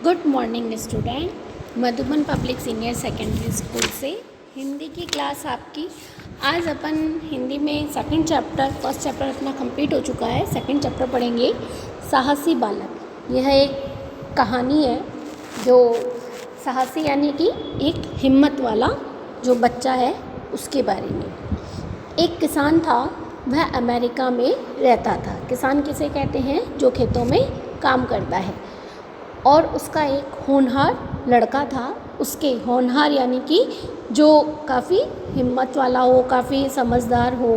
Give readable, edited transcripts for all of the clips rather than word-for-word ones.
Good morning student. Madhuban public senior secondary school से हिंदी की class आपकी। आज अपन हिंदी में सेकंड चैप्टर, फर्स्ट चैप्टर अपना कंप्लीट हो चुका है, सेकंड चैप्टर पढ़ेंगे साहसी बालक। यह एक कहानी है जो साहसी यानी कि एक हिम्मत वाला जो बच्चा है उसके बारे में। एक किसान था, वह अमेरिका में रहता था। किसान किसे कहते हैं? जो खेतों में काम करता है। और उसका एक होनहार लड़का था। उसके होनहार यानी कि जो काफ़ी हिम्मत वाला हो, काफ़ी समझदार हो।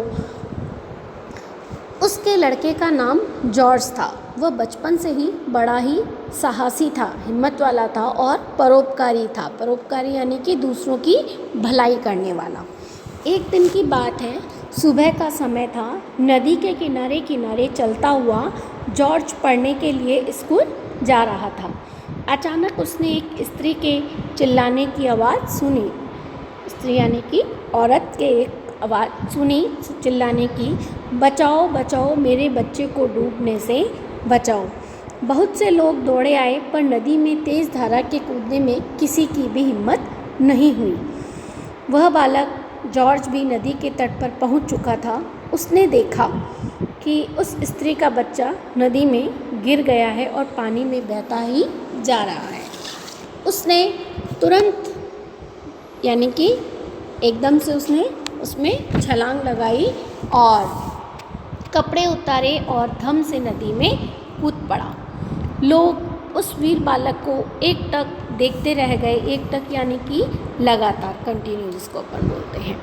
उसके लड़के का नाम जॉर्ज था। वह बचपन से ही बड़ा ही साहसी था, हिम्मत वाला था और परोपकारी था। परोपकारी यानी कि दूसरों की भलाई करने वाला। एक दिन की बात है, सुबह का समय था। नदी के किनारे किनारे चलता हुआ जॉर्ज पढ़ने के लिए स्कूल जा रहा था। अचानक उसने एक स्त्री के चिल्लाने की आवाज़ सुनी। स्त्री यानी कि औरत के एक आवाज़ सुनी चिल्लाने की, बचाओ बचाओ, मेरे बच्चे को डूबने से बचाओ। बहुत से लोग दौड़े आए, पर नदी में तेज़ धारा के कूदने में किसी की भी हिम्मत नहीं हुई। वह बालक जॉर्ज भी नदी के तट पर पहुंच चुका था। उसने देखा कि उस स्त्री का बच्चा नदी में गिर गया है और पानी में बहता ही जा रहा है। उसने तुरंत यानी कि एकदम से उसने उसमें छलांग लगाई और कपड़े उतारे और धम से नदी में कूद पड़ा। लोग उस वीर बालक को एकटक देखते रह गए। एकटक यानी कि लगातार, कंटिन्यू जिसको अपन बोलते हैं।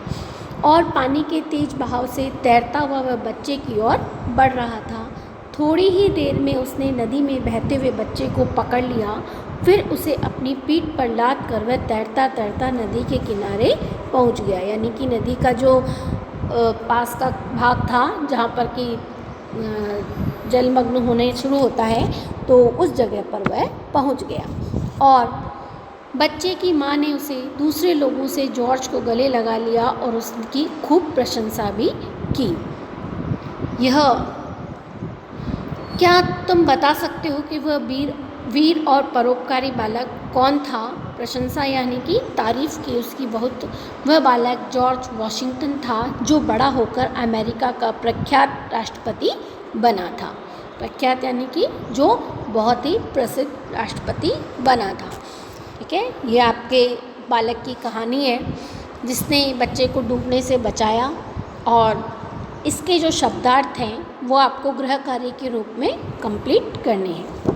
और पानी के तेज बहाव से तैरता हुआ वह बच्चे की ओर बढ़ रहा था। थोड़ी ही देर में उसने नदी में बहते हुए बच्चे को पकड़ लिया। फिर उसे अपनी पीठ पर लाद कर वह तैरता तैरता नदी के किनारे पहुंच गया। यानी कि नदी का जो पास का भाग था जहाँ पर कि जलमग्न होने शुरू होता है, तो उस जगह पर वह पहुंच गया। और बच्चे की माँ ने उसे दूसरे लोगों से जॉर्ज को गले लगा लिया और उसकी खूब प्रशंसा भी की। यह क्या तुम बता सकते हो कि वह वीर और परोपकारी बालक कौन था? प्रशंसा यानी कि तारीफ़ की उसकी बहुत। वह बालक जॉर्ज वॉशिंगटन था, जो बड़ा होकर अमेरिका का प्रख्यात राष्ट्रपति बना था। प्रख्यात यानी कि जो बहुत ही प्रसिद्ध राष्ट्रपति बना था। ठीक है, ये आपके बालक की कहानी है जिसने बच्चे को डूबने से बचाया। और इसके जो शब्दार्थ हैं वो आपको गृह कार्य के रूप में कंप्लीट करने हैं।